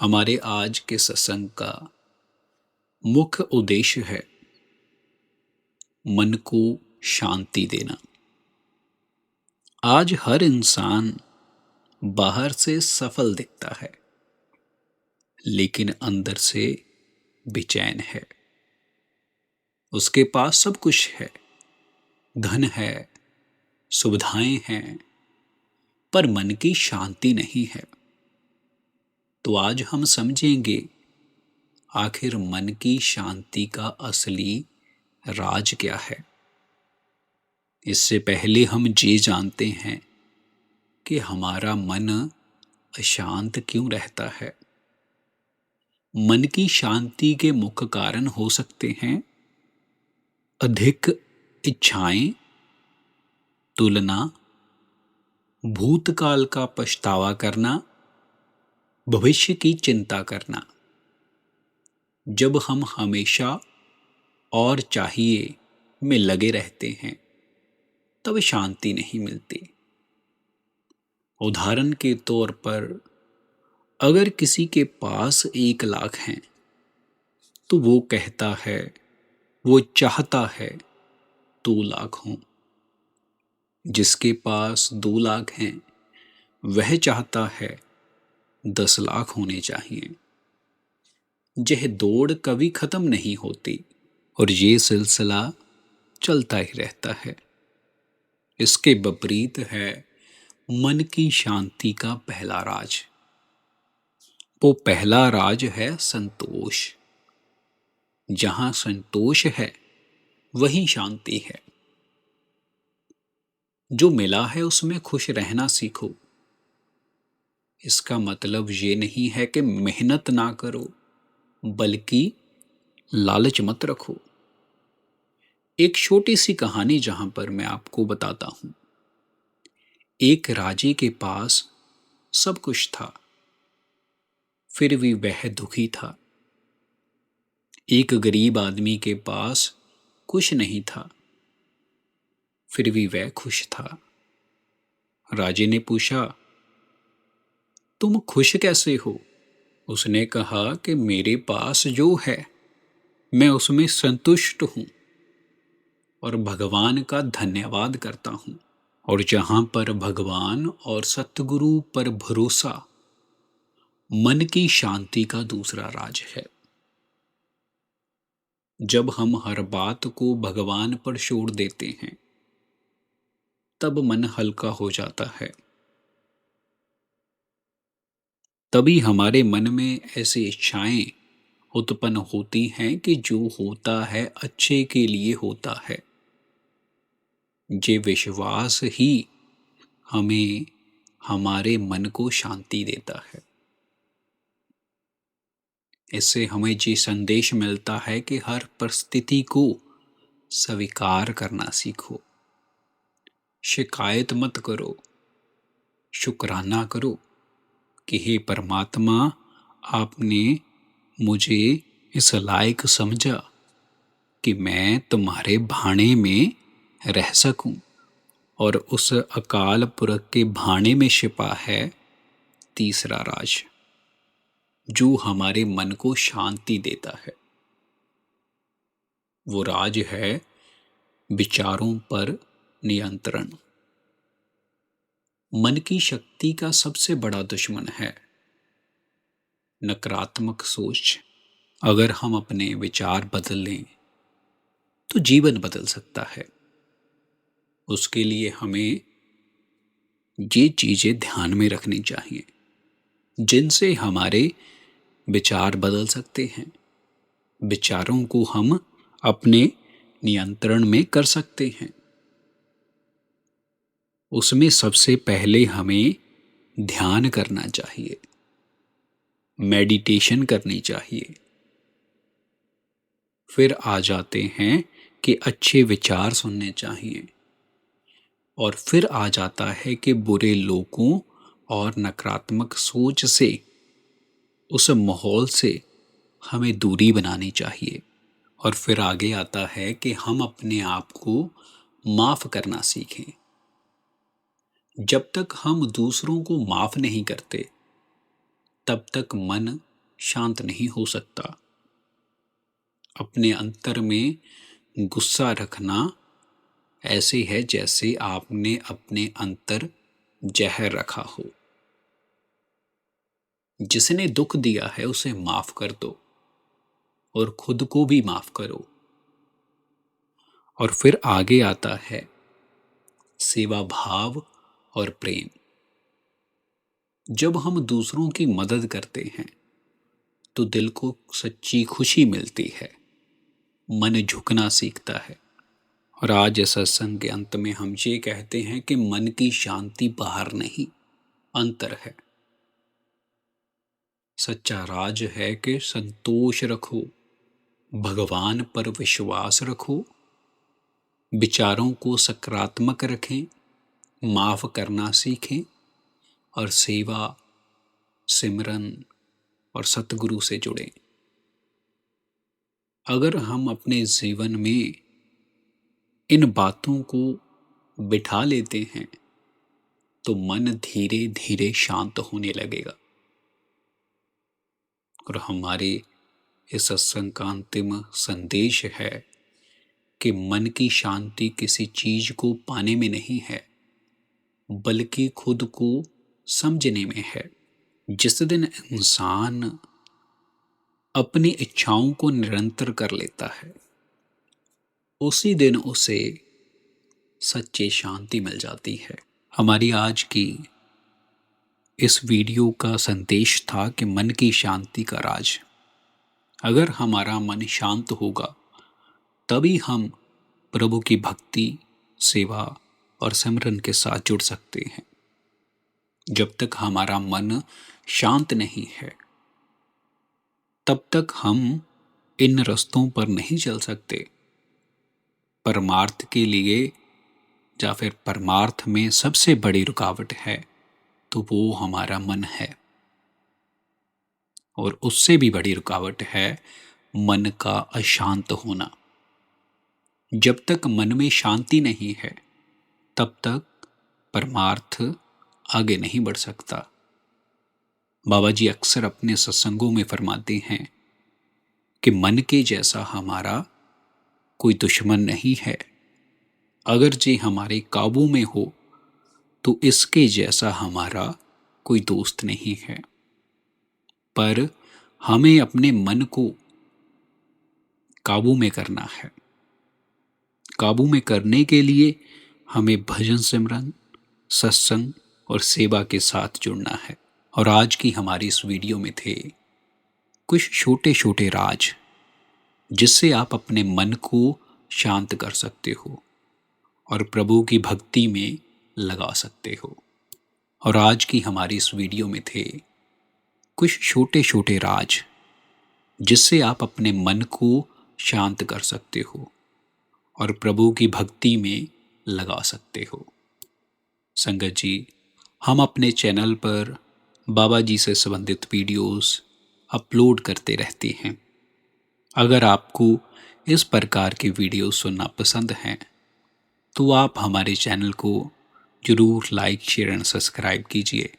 हमारे आज के सत्संग का मुख्य उद्देश्य है मन को शांति देना। आज हर इंसान बाहर से सफल दिखता है, लेकिन अंदर से बेचैन है। उसके पास सब कुछ है, धन है, सुविधाएं हैं, पर मन की शांति नहीं है। तो आज हम समझेंगे आखिर मन की शांति का असली राज क्या है। इससे पहले हम ये जानते हैं कि हमारा मन अशांत क्यों रहता है। मन की शांति के मुख्य कारण हो सकते हैं अधिक इच्छाएं, तुलना, भूतकाल का पछतावा करना, भविष्य की चिंता करना। जब हम हमेशा और चाहिए में लगे रहते हैं तब शांति नहीं मिलती। उदाहरण के तौर पर अगर किसी के पास 1 लाख हैं तो वो कहता है, वो चाहता है 2 लाख हों। जिसके पास 2 लाख हैं वह चाहता है 10 लाख होने चाहिए। यह दौड़ कभी खत्म नहीं होती और ये सिलसिला चलता ही रहता है। इसके विपरीत है मन की शांति का पहला राज। वो पहला राज है संतोष। जहां संतोष है वहीं शांति है। जो मिला है उसमें खुश रहना सीखो। इसका मतलब ये नहीं है कि मेहनत ना करो, बल्कि लालच मत रखो। एक छोटी सी कहानी जहां पर मैं आपको बताता हूं। एक राजे के पास सब कुछ था, फिर भी वह दुखी था। एक गरीब आदमी के पास कुछ नहीं था, फिर भी वह खुश था। राजे ने पूछा, तुम खुश कैसे हो? उसने कहा कि मेरे पास जो है मैं उसमें संतुष्ट हूं और भगवान का धन्यवाद करता हूं। और जहां पर भगवान और सतगुरु पर भरोसा मन की शांति का दूसरा राज है। जब हम हर बात को भगवान पर छोड़ देते हैं तब मन हल्का हो जाता है। तभी हमारे मन में ऐसी इच्छाएं उत्पन्न होती हैं कि जो होता है अच्छे के लिए होता है। ये विश्वास ही हमें हमारे मन को शांति देता है। इससे हमें ये संदेश मिलता है कि हर परिस्थिति को स्वीकार करना सीखो। शिकायत मत करो, शुक्राना करो कि हे परमात्मा, आपने मुझे इस लायक समझा कि मैं तुम्हारे भाने में रह सकूं। और उस अकाल पुरख के भाने में छिपा है तीसरा राज, जो हमारे मन को शांति देता है। वो राज है विचारों पर नियंत्रण। मन की शक्ति का सबसे बड़ा दुश्मन है नकारात्मक सोच। अगर हम अपने विचार बदल लें तो जीवन बदल सकता है। उसके लिए हमें ये चीजें ध्यान में रखनी चाहिए जिनसे हमारे विचार बदल सकते हैं। विचारों को हम अपने नियंत्रण में कर सकते हैं। उसमें सबसे पहले हमें ध्यान करना चाहिए, मेडिटेशन करनी चाहिए। फिर आ जाते हैं कि अच्छे विचार सुनने चाहिए। और फिर आ जाता है कि बुरे लोगों और नकारात्मक सोच से, उस माहौल से हमें दूरी बनानी चाहिए। और फिर आगे आता है कि हम अपने आप को माफ करना सीखें। जब तक हम दूसरों को माफ नहीं करते तब तक मन शांत नहीं हो सकता। अपने अंतर में गुस्सा रखना ऐसे है जैसे आपने अपने अंतर जहर रखा हो। जिसने दुख दिया है उसे माफ कर दो और खुद को भी माफ करो। और फिर आगे आता है सेवा भाव और प्रेम। जब हम दूसरों की मदद करते हैं तो दिल को सच्ची खुशी मिलती है, मन झुकना सीखता है। और आज इस सत्संग के अंत में हम ये कहते हैं कि मन की शांति बाहर नहीं, अंतर है। सच्चा राज है कि संतोष रखो, भगवान पर विश्वास रखो, विचारों को सकारात्मक रखें, माफ करना सीखें और सेवा, सिमरन और सतगुरु से जुड़ें। अगर हम अपने जीवन में इन बातों को बिठा लेते हैं तो मन धीरे धीरे शांत होने लगेगा। और हमारे इस सत्संग का अंतिम संदेश है कि मन की शांति किसी चीज को पाने में नहीं है, बल्कि खुद को समझने में है। जिस दिन इंसान अपनी इच्छाओं को निरंतर कर लेता है, उसी दिन उसे सच्ची शांति मिल जाती है। हमारी आज की इस वीडियो का संदेश था कि मन की शांति का राज। अगर हमारा मन शांत होगा तभी हम प्रभु की भक्ति, सेवा और सिमरन के साथ जुड़ सकते हैं। जब तक हमारा मन शांत नहीं है तब तक हम इन रास्तों पर नहीं चल सकते। परमार्थ के लिए या फिर परमार्थ में सबसे बड़ी रुकावट है तो वो हमारा मन है, और उससे भी बड़ी रुकावट है मन का अशांत होना। जब तक मन में शांति नहीं है तब तक परमार्थ आगे नहीं बढ़ सकता। बाबा जी अक्सर अपने सत्संगों में फरमाते हैं कि मन के जैसा हमारा कोई दुश्मन नहीं है। अगर जे हमारे काबू में हो तो इसके जैसा हमारा कोई दोस्त नहीं है। पर हमें अपने मन को काबू में करना है। काबू में करने के लिए हमें भजन, सिमरन, सत्संग और सेवा के साथ जुड़ना है। और आज की हमारी इस वीडियो में थे कुछ छोटे छोटे राज जिससे आप अपने मन को शांत कर सकते हो और प्रभु की भक्ति में लगा सकते हो। और आज की हमारी इस वीडियो में थे कुछ छोटे छोटे राज जिससे आप अपने मन को शांत कर सकते हो और प्रभु की भक्ति में लगा सकते हो। संगत जी, हम अपने चैनल पर बाबा जी से संबंधित वीडियोस अपलोड करते रहते हैं। अगर आपको इस प्रकार के वीडियो सुनना पसंद हैं तो आप हमारे चैनल को जरूर लाइक, शेयर एंड सब्सक्राइब कीजिए।